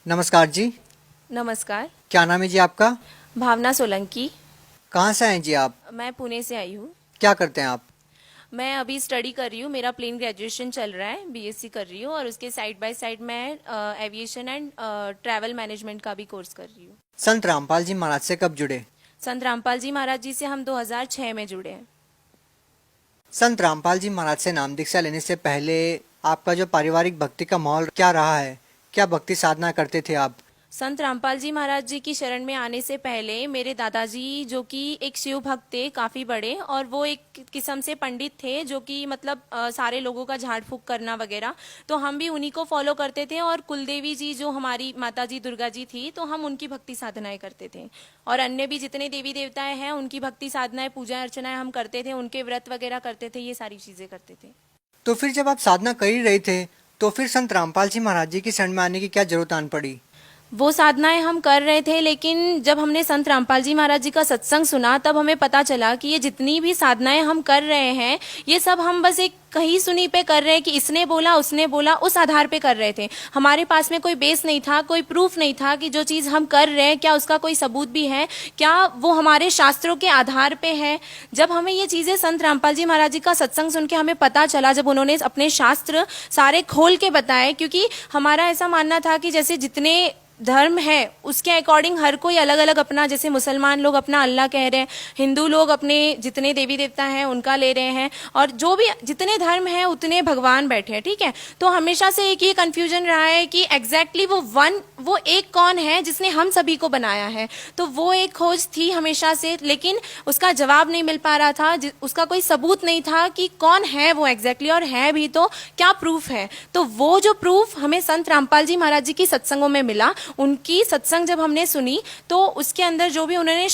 नमस्कार जी। नमस्कार। क्या नाम है जी आपका? भावना सोलंकी। कहाँ से हैं जी आप? मैं पुणे से आई हूँ। क्या करते हैं आप? मैं अभी स्टडी कर रही हूँ, मेरा प्लेन ग्रेजुएशन चल रहा है, बीएससी कर रही हूँ और उसके साइड बाय साइड मैं एविएशन एंड ट्रैवल मैनेजमेंट का भी कोर्स कर रही हूँ। संत रामपाल जी महाराज से कब जुड़े? संत रामपाल जी महाराज जी से हम 2006 में जुड़े हैं। संत रामपाल जी महाराज से नाम दीक्षा लेने से पहले आपका जो पारिवारिक भक्ति का माहौल क्या रहा है? क्या भक्ति साधना करते थे आप? संत रामपाल जी महाराज जी की शरण में आने से पहले मेरे दादाजी जो कि एक शिव भक्त थे, काफी बड़े, और वो एक किस्म से पंडित थे जो कि मतलब सारे लोगों का झाड़ फूक करना वगैरह, तो हम भी उन्हीं को फॉलो करते थे। और कुलदेवी जी जो हमारी माता जी दुर्गा जी थी, तो हम उनकी भक्ति साधनाएं करते थे। और अन्य भी जितने देवी देवताएं हैं उनकी भक्ति साधनाएं, पूजा अर्चनाएं हम करते थे, उनके व्रत वगैरह करते थे, ये सारी चीजें करते थे। तो फिर जब आप साधना कर ही रहे थे तो फिर संत रामपाल जी महाराज जी की शरण में आने की क्या जरूरत आन पड़ी? वो साधनाएं हम कर रहे थे, लेकिन जब हमने संत रामपाल जी महाराज जी का सत्संग सुना तब हमें पता चला कि ये जितनी भी साधनाएं हम कर रहे हैं ये सब हम बस एक कहीं सुनी पे कर रहे हैं कि इसने बोला उसने बोला, उस आधार पे कर रहे थे। हमारे पास में कोई बेस नहीं था, कोई प्रूफ नहीं था कि जो चीज हम कर रहे हैं क्या उसका कोई सबूत भी है, क्या वो हमारे शास्त्रों के आधार पे है। जब हमें ये चीजें संत रामपाल जी महाराज जी का सत्संग सुन के हमें पता चला, जब उन्होंने अपने शास्त्र सारे खोल के बताए, क्योंकि हमारा ऐसा मानना था कि जैसे जितने धर्म है उसके अकॉर्डिंग हर कोई अलग अलग अपना, जैसे मुसलमान लोग अपना अल्लाह कह रहे हैं, हिंदू लोग अपने जितने देवी देवता हैं उनका ले रहे हैं, और जो भी जितने धर्म हैं उतने भगवान बैठे हैं, ठीक है। तो हमेशा से एक ये कंफ्यूजन रहा है कि एग्जैक्टली वो एक कौन है जिसने हम सभी को बनाया है। तो वो एक खोज थी हमेशा से, लेकिन उसका जवाब नहीं मिल पा रहा था, उसका कोई सबूत नहीं था कि कौन है वो एग्जैक्टली, और है भी तो क्या प्रूफ है। तो वो जो प्रूफ हमें संत रामपाल जी महाराज जी की सत्संगों में मिला, उनकी सत्संग जब हमने सुनी तो उसके अंदर जो भी उन्होंने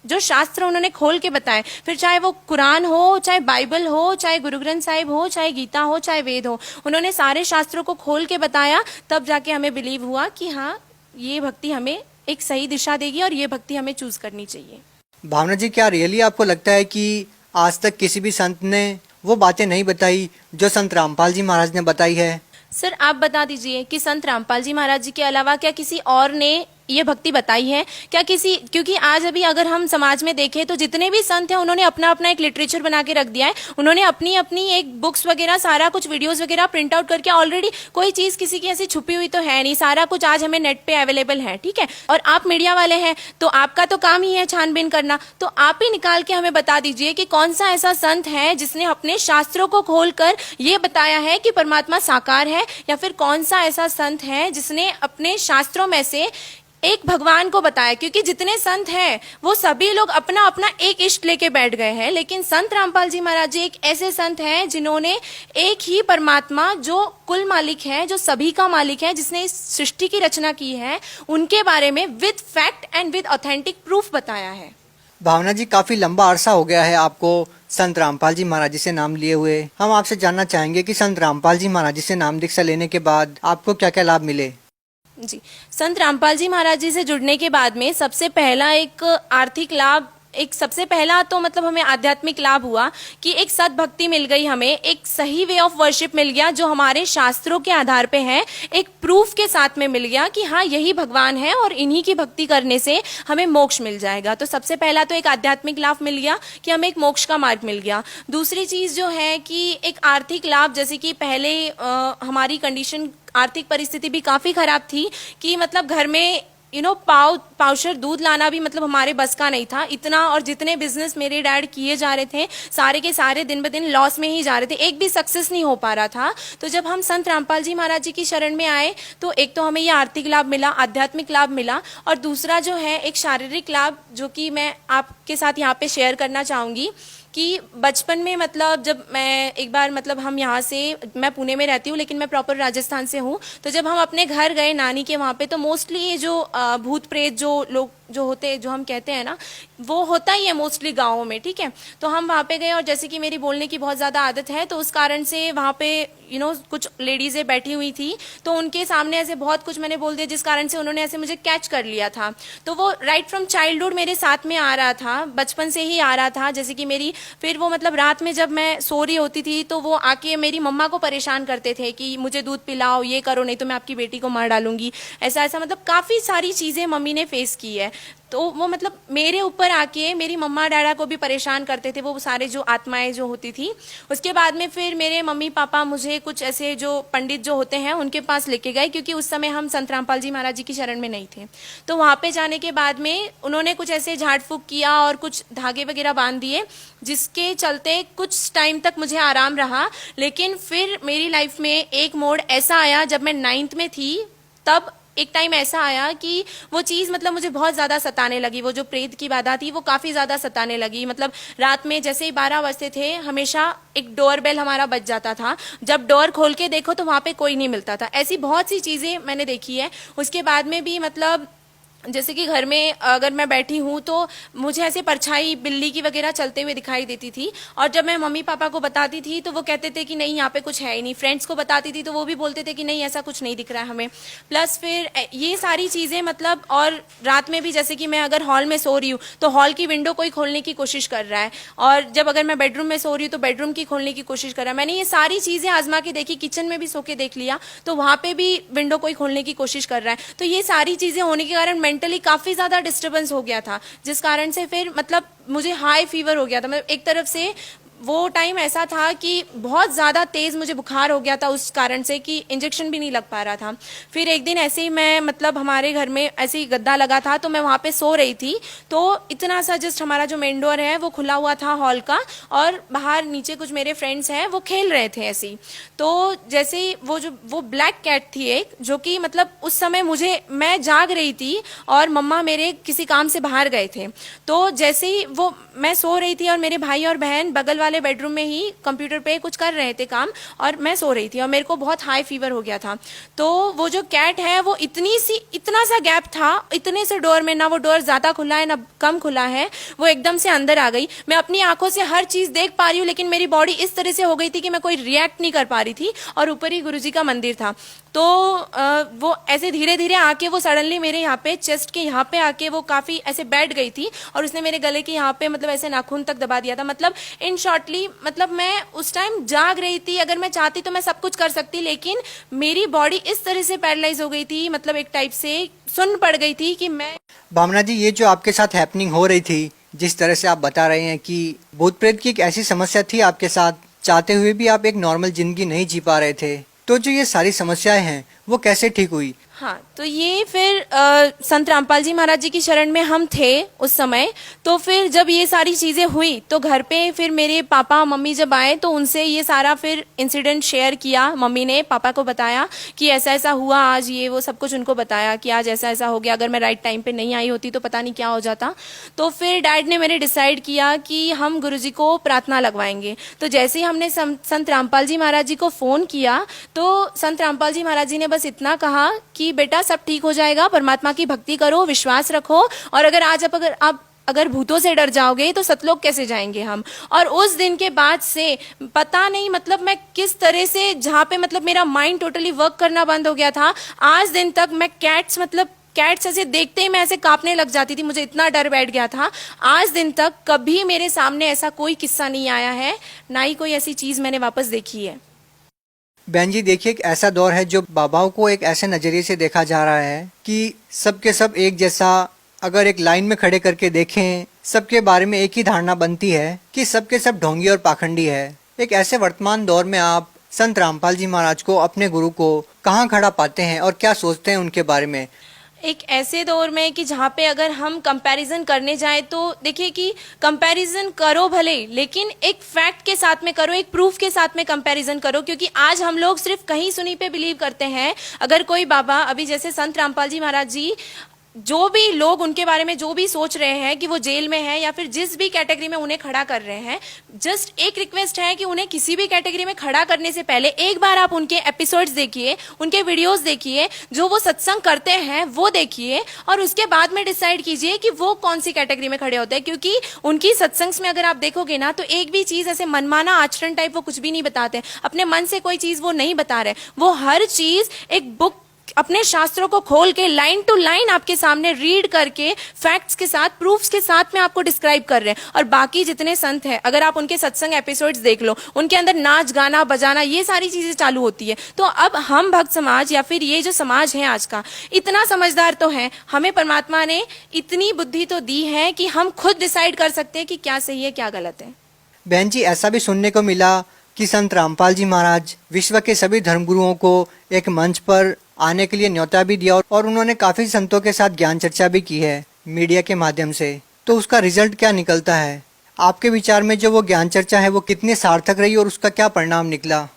जो शास्त्र उन्होंने खोल के बताए, फिर चाहे वो कुरान हो, चाहे बाइबल हो, चाहे गुरु ग्रंथ साहिब हो, चाहे गीता हो, चाहे वेद हो, उन्होंने सारे शास्त्रों को खोल के बताया, तब जाके हमें बिलीव हुआ कि हाँ, ये भक्ति हमें एक सही दिशा देगी और ये भक्ति हमें चूज करनी चाहिए। भावना जी, क्या रियली आपको लगता है कि आज तक किसी भी संत ने वो बातें नहीं बताई जो संत रामपाल जी महाराज ने बताई है? सर आप बता दीजिए कि संत रामपाल जी महाराज जी के अलावा क्या किसी और ने ये भक्ति बताई है क्या? क्योंकि आज अभी अगर हम समाज में देखें तो जितने भी संत हैं उन्होंने अपना अपना एक लिटरेचर बना के रख दिया है, उन्होंने अपनी अपनी एक बुक्स वगैरह सारा कुछ वीडियोस वगैरह प्रिंट आउट करके, ऑलरेडी कोई चीज किसी की ऐसी छुपी हुई तो है नहीं, सारा कुछ आज हमें नेट पे अवेलेबल है, ठीक है। और आप मीडिया वाले हैं तो आपका तो काम ही है छानबीन करना, तो आप ही निकाल के हमें बता दीजिए कि कौन सा ऐसा संत है जिसने अपने शास्त्रों को खोलकर ये बताया है कि परमात्मा साकार है, या फिर कौन सा ऐसा संत है जिसने अपने शास्त्रों में से एक भगवान को बताया। क्योंकि जितने संत हैं वो सभी लोग अपना अपना एक इष्ट लेके बैठ गए हैं, लेकिन संत रामपाल जी महाराज जी एक ऐसे संत हैं जिन्होंने एक ही परमात्मा जो कुल मालिक है, जो सभी का मालिक है, जिसने इस सृष्टि की रचना की है, उनके बारे में with fact and with authentic proof बताया है। भावना जी, काफी लंबा अरसा हो गया है आपको संत रामपाल जी महाराज जी से नाम लिए हुए। हम आपसे जानना चाहेंगे कि संत रामपाल जी महाराज जी से नाम दीक्षा लेने के बाद आपको क्या क्या लाभ मिले? जी, संत रामपाल जी महाराज जी से जुड़ने के बाद में सबसे पहला एक आर्थिक लाभ, एक सबसे पहला तो मतलब हमें आध्यात्मिक लाभ हुआ कि एक सद्भक्ति मिल गई, हमें एक सही वे ऑफ वर्शिप मिल गया जो हमारे शास्त्रों के आधार पे है, एक प्रूफ के साथ में मिल गया कि हाँ यही भगवान है और इन्हीं की भक्ति करने से हमें मोक्ष मिल जाएगा। तो सबसे पहला तो एक आध्यात्मिक लाभ मिल गया कि हमें एक मोक्ष का मार्ग मिल गया। दूसरी चीज जो है कि एक आर्थिक लाभ, जैसे कि पहले हमारी कंडीशन, आर्थिक परिस्थिति भी काफी खराब थी कि मतलब घर में पावशर दूध लाना भी मतलब हमारे बस का नहीं था इतना, और जितने बिजनेस मेरे डैड किए जा रहे थे सारे के सारे दिन ब दिन लॉस में ही जा रहे थे, एक भी सक्सेस नहीं हो पा रहा था। तो जब हम संत रामपाल जी महाराज जी की शरण में आए तो एक तो हमें ये आर्थिक लाभ मिला, आध्यात्मिक लाभ मिला, और दूसरा जो है एक शारीरिक लाभ जो कि मैं आपके साथ यहाँ पे शेयर करना चाहूंगी कि बचपन में मतलब जब मैं एक बार मतलब हम यहाँ से, मैं पुणे में रहती हूँ लेकिन मैं प्रॉपर राजस्थान से हूँ, तो जब हम अपने घर गए नानी के वहाँ पे तो मोस्टली ये जो भूत प्रेत जो लोग जो होते, जो हम कहते हैं ना, वो होता ही है मोस्टली गाँवों में, ठीक है। तो हम वहाँ पे गए और जैसे कि मेरी बोलने की बहुत ज़्यादा आदत है तो उस कारण से वहाँ पे कुछ लेडीजें बैठी हुई थी, तो उनके सामने ऐसे बहुत कुछ मैंने बोल दिया, जिस कारण से उन्होंने ऐसे मुझे कैच कर लिया था। तो वो राइट फ्रॉम चाइल्डहुड मेरे साथ में आ रहा था, बचपन से ही आ रहा था। जैसे कि फिर वो मतलब रात में जब मैं सो रही होती थी तो वो आके मेरी मम्मा को परेशान करते थे कि मुझे दूध पिलाओ, ये करो, नहीं तो मैं आपकी बेटी को मार डालूंगी। ऐसा ऐसा मतलब काफ़ी सारी चीज़ें मम्मी ने फेस की है। तो वो मतलब मेरे ऊपर आके मेरी मम्मा डैडा को भी परेशान करते थे, वो सारे जो आत्माएं जो होती थी। उसके बाद में फिर मेरे मम्मी पापा मुझे कुछ ऐसे जो पंडित जो होते हैं उनके पास लेके गए, क्योंकि उस समय हम संत रामपाल जी महाराज जी की शरण में नहीं थे। तो वहाँ पे जाने के बाद में उन्होंने कुछ ऐसे झाड़ फूक किया और कुछ धागे वगैरह बांध दिए, जिसके चलते कुछ टाइम तक मुझे आराम रहा। लेकिन फिर मेरी लाइफ में एक मोड़ ऐसा आया, जब मैं 9th में थी तब एक टाइम ऐसा आया कि वो चीज़ मतलब मुझे बहुत ज़्यादा सताने लगी। वो जो प्रेत की बाधा थी वो काफ़ी ज़्यादा सताने लगी। मतलब रात में जैसे ही 12 बजते थे, हमेशा एक डोर बेल हमारा बज जाता था। जब डोर खोल के देखो तो वहाँ पे कोई नहीं मिलता था। ऐसी बहुत सी चीज़ें मैंने देखी है। उसके बाद में भी मतलब जैसे कि घर में अगर मैं बैठी हूँ तो मुझे ऐसे परछाई बिल्ली की वगैरह चलते हुए दिखाई देती थी, और जब मैं मम्मी पापा को बताती थी तो वो कहते थे कि नहीं यहाँ पे कुछ है ही नहीं। फ्रेंड्स को बताती थी तो वो भी बोलते थे कि नहीं ऐसा कुछ नहीं दिख रहा है हमें। प्लस फिर ये सारी चीज़ें मतलब, और रात में भी जैसे कि मैं अगर हॉल में सो रही हूँ तो हॉल की विंडो कोई खोलने की कोशिश कर रहा है, और जब अगर मैं बेडरूम में सो रही हूँ तो बेडरूम की खोलने की कोशिश कर रहा है। मैंने ये सारी चीज़ें आजमा के देखी, किचन में भी सो के देख लिया तो वहाँ पे भी विंडो कोई खोलने की कोशिश कर रहा है। तो ये सारी चीज़ें होने के कारण मेंटली काफ़ी ज़्यादा डिस्टर्बेंस हो गया था, जिस कारण से फिर मतलब मुझे हाई फीवर हो गया था। मतलब एक तरफ से वो टाइम ऐसा था कि बहुत ज़्यादा तेज़ मुझे बुखार हो गया था, उस कारण से कि इंजेक्शन भी नहीं लग पा रहा था। फिर एक दिन ऐसे ही मैं मतलब हमारे घर में ऐसे ही गद्दा लगा था तो मैं वहाँ पे सो रही थी, तो इतना सा जस्ट हमारा जो मेन डोर है वो खुला हुआ था हॉल का, और बाहर नीचे कुछ मेरे फ्रेंड्स हैं वो खेल रहे थे ऐसे ही। तो जैसे ही वो ब्लैक कैट थी एक, जो कि मतलब उस समय मैं जाग रही थी और मम्मा मेरे किसी काम से बाहर गए थे। तो जैसे ही मैं सो रही थी और मेरे भाई और बहन बगल वाले बेडरूम में ही कंप्यूटर पे कुछ कर रहे थे काम, और मैं सो रही थी और मेरे को बहुत हाई फीवर हो गया था। तो वो जो कैट है वो इतना सा गैप था, इतने से डोर में, ना वो डोर ज्यादा खुला है ना कम खुला है, वो एकदम से अंदर आ गई। मैं अपनी आंखों से हर चीज देख पा रही हूँ, लेकिन मेरी बॉडी इस तरह से हो गई थी कि मैं कोई रिएक्ट नहीं कर पा रही थी, और ऊपर ही गुरुजी का मंदिर था। तो वो ऐसे धीरे धीरे आके वो सडनली मेरे यहाँ पे चेस्ट के यहाँ पे आके वो काफी ऐसे बैठ गई थी, और उसने मेरे गले के यहाँ पे मतलब ऐसे नाखून तक दबा दिया था। मतलब इन शॉर्टली मतलब मैं उस टाइम जाग रही थी, अगर मैं चाहती तो मैं सब कुछ कर सकती, लेकिन मेरी बॉडी इस तरह से पैरालाइज हो गई थी, मतलब एक टाइप से सुन्न पड़ गई थी कि मैं। भावना जी, ये जो आपके साथ हैपनिंग हो रही थी, जिस तरह से आप बता रहे हैं कि भूत प्रेत की एक ऐसी समस्या थी आपके साथ, चाहते हुए भी आप एक नॉर्मल जिंदगी नहीं जी पा रहे थे, तो जो ये सारी समस्याएं हैं वो कैसे ठीक हुई? हाँ, तो ये फिर संत रामपाल जी महाराज जी की शरण में हम थे उस समय। तो फिर जब ये सारी चीज़ें हुई तो घर पे फिर मेरे पापा मम्मी जब आए तो उनसे ये सारा फिर इंसिडेंट शेयर किया। मम्मी ने पापा को बताया कि ऐसा ऐसा हुआ आज, ये वो सब कुछ उनको बताया कि आज ऐसा ऐसा हो गया, अगर मैं राइट टाइम पे नहीं आई होती तो पता नहीं क्या हो जाता। तो फिर डैड ने मेरे डिसाइड किया कि हम गुरुजी को प्रार्थना लगवाएंगे। तो जैसे ही हमने संत रामपाल जी महाराज जी को फ़ोन किया तो संत रामपाल जी महाराज जी ने बस इतना कहा कि बेटा सब ठीक हो जाएगा, परमात्मा की भक्ति करो, विश्वास रखो, और अगर आज अगर भूतों से डर जाओगे तो सतलोक कैसे जाएंगे हम। और उस दिन के बाद से पता नहीं मतलब मैं किस तरह से, जहाँ पे मतलब मेरा माइंड टोटली वर्क करना बंद हो गया था, आज दिन तक मैं कैट्स ऐसे देखते ही मैं ऐसे कांपने लग जाती थी, मुझे इतना डर बैठ गया था। आज दिन तक कभी मेरे सामने ऐसा कोई किस्सा नहीं आया है, ना ही कोई ऐसी चीज मैंने वापस देखी है। बहन जी, देखिए, एक ऐसा दौर है जो बाबाओं को एक ऐसे नजरिए से देखा जा रहा है कि सबके सब एक जैसा, अगर एक लाइन में खड़े करके देखें, सबके बारे में एक ही धारणा बनती है कि सबके सब ढोंगी और पाखंडी है। एक ऐसे वर्तमान दौर में आप संत रामपाल जी महाराज को, अपने गुरु को कहाँ खड़ा पाते हैं और क्या सोचते हैं उनके बारे में? एक ऐसे दौर में कि जहाँ पे अगर हम कंपैरिजन करने जाए तो देखिए कि कंपैरिजन करो भले, लेकिन एक फैक्ट के साथ में करो, एक प्रूफ के साथ में कंपैरिजन करो। क्योंकि आज हम लोग सिर्फ कहीं सुनी पे बिलीव करते हैं। अगर कोई बाबा, अभी जैसे संत रामपाल जी महाराज जी जो भी लोग उनके बारे में जो भी सोच रहे हैं कि वो जेल में है या फिर जिस भी कैटेगरी में उन्हें खड़ा कर रहे हैं, जस्ट एक रिक्वेस्ट है कि उन्हें किसी भी कैटेगरी में खड़ा करने से पहले एक बार आप उनके एपिसोड्स देखिए, उनके वीडियोस देखिए, जो वो सत्संग करते हैं वो देखिए और उसके बाद में डिसाइड कीजिए कि वो कौन सी कैटेगरी में खड़े होते हैं। क्योंकि उनकी सत्संग्स में अगर आप देखोगे ना तो एक भी चीज ऐसे मनमाना आचरण टाइप वो कुछ भी नहीं बताते, अपने मन से कोई चीज वो नहीं बता रहे, वो हर चीज एक बुक अपने शास्त्रों को खोल के लाइन टू लाइन आपके सामने रीड करके फैक्ट्स के साथ, प्रूफ्स के साथ में आपको डिस्क्राइब कर रहे हैं। और बाकी जितने संत हैं, अगर आप उनके सत्संग एपिसोड्स देख लो, उनके अंदर नाच गाना बजाना ये सारी चीजें चालू होती है। तो अब हम भक्त समाज या फिर ये जो समाज है आज का, इतना समझदार तो है, हमें परमात्मा ने इतनी बुद्धि तो दी है कि हम खुद डिसाइड कर सकते हैं कि क्या सही है क्या गलत है। बहन जी, ऐसा भी सुनने को मिला कि संत रामपाल जी महाराज विश्व के सभी धर्मगुरुओं को एक मंच पर आने के लिए न्योता भी दिया और उन्होंने काफी संतों के साथ ज्ञान चर्चा भी की है मीडिया के माध्यम से। तो उसका रिजल्ट क्या निकलता है? आपके विचार में जो वो ज्ञान चर्चा है वो कितनी सार्थक रही और उसका क्या परिणाम निकला?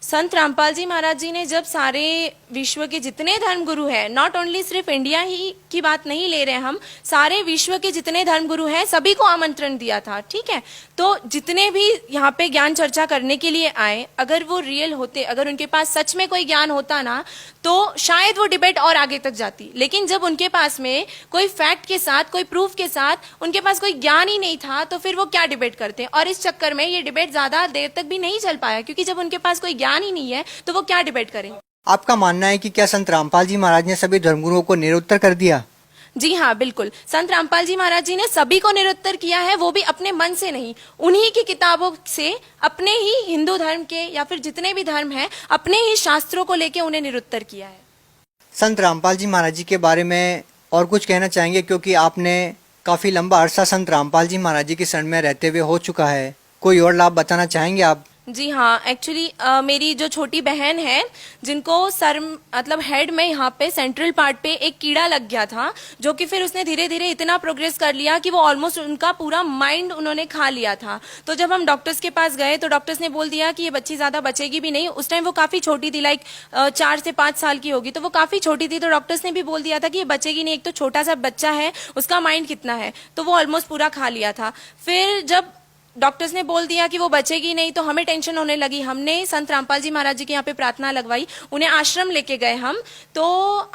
संत रामपाल जी महाराज जी ने जब सारे विश्व के जितने धर्मगुरु हैं, नॉट ओनली सिर्फ इंडिया ही की बात नहीं ले रहे हम, सारे विश्व के जितने धर्मगुरु हैं सभी को आमंत्रण दिया था, ठीक है। तो जितने भी यहाँ पे ज्ञान चर्चा करने के लिए आए, अगर वो रियल होते, अगर उनके पास सच में कोई ज्ञान होता ना, तो शायद वो डिबेट और आगे तक जाती। लेकिन जब उनके पास में कोई फैक्ट के साथ, कोई प्रूफ के साथ उनके पास कोई ज्ञान ही नहीं था, तो फिर वो क्या डिबेट करते। और इस चक्कर में ये डिबेट ज्यादा देर तक भी नहीं चल पाया, क्योंकि जब उनके पास कोई ज्ञान ही नहीं है तो वो क्या डिबेट करें। आपका मानना है कि क्या संत रामपाल जी महाराज ने सभी धर्मगुरुओं को निरुत्तर कर दिया? जी हाँ, बिल्कुल। संत रामपाल जी महाराज जी ने सभी को निरुत्तर किया है, वो भी अपने मन से नहीं, उन्हीं की किताबों से, अपने ही हिंदू धर्म के या फिर जितने भी धर्म हैं, अपने ही शास्त्रों को लेके उन्हें निरुत्तर किया है। संत रामपाल जी महाराज जी के बारे में और कुछ कहना चाहेंगे? क्योंकि आपने काफी लंबा अरसा संत रामपाल जी महाराज जी की शरण में रहते हुए हो चुका है, कोई और लाभ बताना चाहेंगे आप? जी हाँ, एक्चुअली मेरी जो छोटी बहन है, जिनको सर मतलब हेड में यहाँ पे सेंट्रल पार्ट पे एक कीड़ा लग गया था, जो कि फिर उसने धीरे धीरे इतना प्रोग्रेस कर लिया कि वो ऑलमोस्ट उनका पूरा माइंड उन्होंने खा लिया था। तो जब हम डॉक्टर्स के पास गए तो डॉक्टर्स ने बोल दिया कि ये बच्ची ज्यादा बचेगी भी नहीं। उस टाइम वो काफी छोटी थी, लाइक 4 से 5 साल की होगी, तो वो काफी छोटी थी। तो डॉक्टर्स ने भी बोल दिया था कि ये बचेगी नहीं, एक तो छोटा सा बच्चा है, उसका माइंड कितना है, तो वो ऑलमोस्ट पूरा खा लिया था। फिर जब डॉक्टर्स ने बोल दिया कि वो बचेगी नहीं, तो हमें टेंशन होने लगी। हमने संत रामपाल जी महाराज जी के यहाँ पे प्रार्थना लगवाई, उन्हें आश्रम लेके गए हम। तो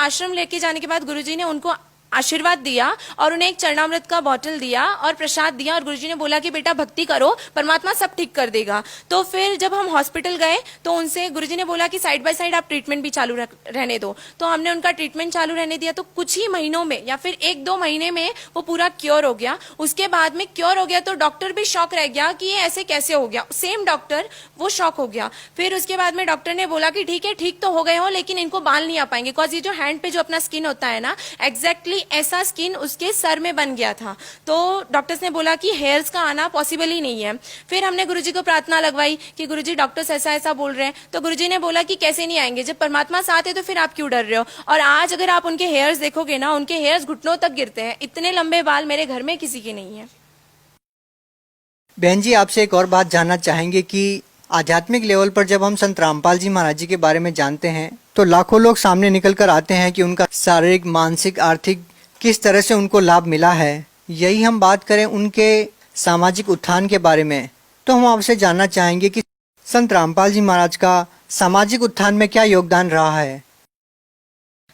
आश्रम लेके जाने के बाद गुरुजी ने उनको आशीर्वाद दिया और उन्हें एक चरणामृत का बॉटल दिया और प्रसाद दिया, और गुरुजी ने बोला कि बेटा भक्ति करो, परमात्मा सब ठीक कर देगा। तो फिर जब हम हॉस्पिटल गए तो उनसे गुरुजी ने बोला कि साइड बाय साइड आप ट्रीटमेंट भी चालू रहने दो। तो हमने उनका ट्रीटमेंट चालू रहने दिया। तो कुछ ही महीनों में या फिर 1-2 महीने में वो पूरा क्योर हो गया। उसके बाद में क्योर हो गया तो डॉक्टर भी शॉक रह गया कि ये ऐसे कैसे हो गया, सेम डॉक्टर वो शॉक हो गया। फिर उसके बाद में डॉक्टर ने बोला कि ठीक है, ठीक तो हो गए हो, लेकिन इनको बाल नहीं आ पाएंगे, बिकॉज ये जो हैंड पे जो अपना स्किन होता है ना, एग्जैक्टली ऐसा स्किन उसके सर में बन गया था। तो डॉक्टर्स ने बोला कि हेयर्स का आना पॉसिबल ही नहीं है। फिर हमने गुरुजी को प्रार्थना लगवाई कि गुरुजी डॉक्टर्स ऐसा ऐसा बोल रहे हैं। तो गुरुजी ने बोला कि कैसे नहीं आएंगे, जब परमात्मा साथ है तो फिर आप क्यों डर रहे हो। और आज अगर आप उनके हेयर्स देखोगे ना, उनके हेयर्स घुटनों तक गिरते हैं। इतने लंबे बाल मेरे घर में किसी के नहीं है। बहन जी, आपसे एक और बात जानना चाहेंगे कि आध्यात्मिक लेवल पर जब हम संत रामपाल जी महाराज जी के बारे में जानते हैं तो लाखों लोग सामने निकल कर आते हैं कि उनका शारीरिक, मानसिक, आर्थिक किस तरह से उनको लाभ मिला है। यही हम बात करें उनके सामाजिक उत्थान के बारे में, तो हम आपसे जानना चाहेंगे कि संत रामपाल जी महाराज का सामाजिक उत्थान में क्या योगदान रहा है?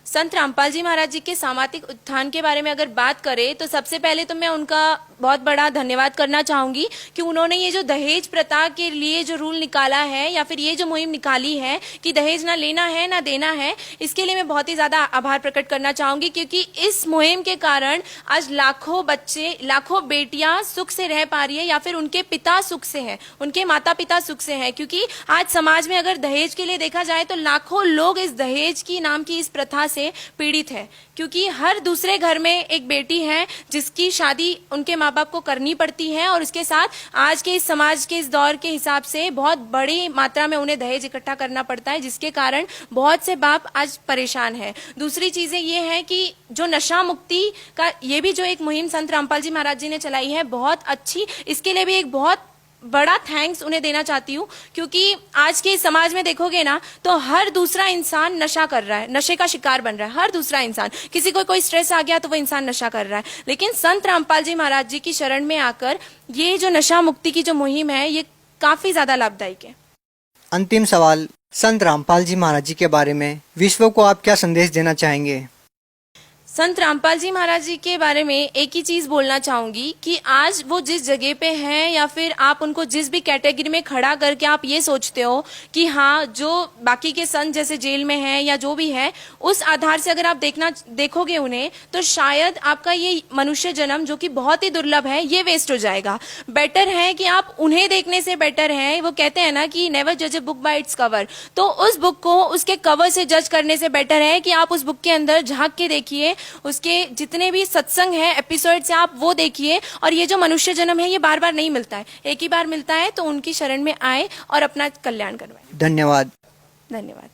संत रामपाल जी महाराज जी के सामाजिक उत्थान के बारे में अगर बात करें तो सबसे पहले तो मैं उनका बहुत बड़ा धन्यवाद करना चाहूंगी कि उन्होंने ये जो दहेज प्रथा के लिए जो रूल निकाला है या फिर ये जो मुहिम निकाली है कि दहेज ना लेना है ना देना है, इसके लिए मैं बहुत ही ज्यादा आभार प्रकट करना चाहूंगी। क्योंकि इस मुहिम के कारण आज लाखों बच्चे, लाखों बेटियां सुख से रह पा रही है, या फिर उनके पिता सुख से है, उनके माता पिता सुख से है। क्योंकि आज समाज में अगर दहेज के लिए देखा जाए तो लाखों लोग इस दहेज की नाम की इस प्रथा से पीड़ित है। क्योंकि हर दूसरे घर में एक बेटी है जिसकी शादी उनके माँ बाप को करनी पड़ती है, और उसके साथ आज के इस समाज के इस दौर के हिसाब से बहुत बड़ी मात्रा में उन्हें दहेज इकट्ठा करना पड़ता है, जिसके कारण बहुत से बाप आज परेशान है। दूसरी चीजें ये है कि जो नशा मुक्ति का ये भी जो एक मुहिम संत रामपाल जी महाराज जी ने चलाई है, बहुत अच्छी, इसके लिए भी एक बहुत बड़ा थैंक्स उन्हें देना चाहती हूँ, क्योंकि आज के इस समाज में देखोगे ना तो हर दूसरा इंसान नशा कर रहा है, नशे का शिकार बन रहा है। हर दूसरा इंसान, किसी को कोई स्ट्रेस आ गया तो वो इंसान नशा कर रहा है। लेकिन संत रामपाल जी महाराज जी की शरण में आकर ये जो नशा मुक्ति की जो मुहिम है ये काफी ज्यादा लाभदायक है। अंतिम सवाल, संत रामपाल जी महाराज जी के बारे में विश्व को आप क्या संदेश देना चाहेंगे? संत रामपाल जी महाराज जी के बारे में एक ही चीज बोलना चाहूंगी कि आज वो जिस जगह पे हैं या फिर आप उनको जिस भी कैटेगरी में खड़ा करके आप ये सोचते हो कि हाँ जो बाकी के संत जैसे जेल में हैं या जो भी है, उस आधार से अगर आप देखोगे उन्हें तो शायद आपका ये मनुष्य जन्म जो कि बहुत ही दुर्लभ है ये वेस्ट हो जाएगा। बेटर है कि आप उन्हें देखने से बेटर है, वो कहते हैं ना कि नेवर जज a book by its cover, तो उस बुक को उसके कवर से जज करने से बेटर है कि आप उस बुक के अंदर झांक के देखिए, उसके जितने भी सत्संग हैं एपिसोड से आप वो देखिए। और ये जो मनुष्य जन्म है ये बार बार नहीं मिलता है, एक ही बार मिलता है, तो उनकी शरण में आए और अपना कल्याण करवाएं। धन्यवाद। धन्यवाद।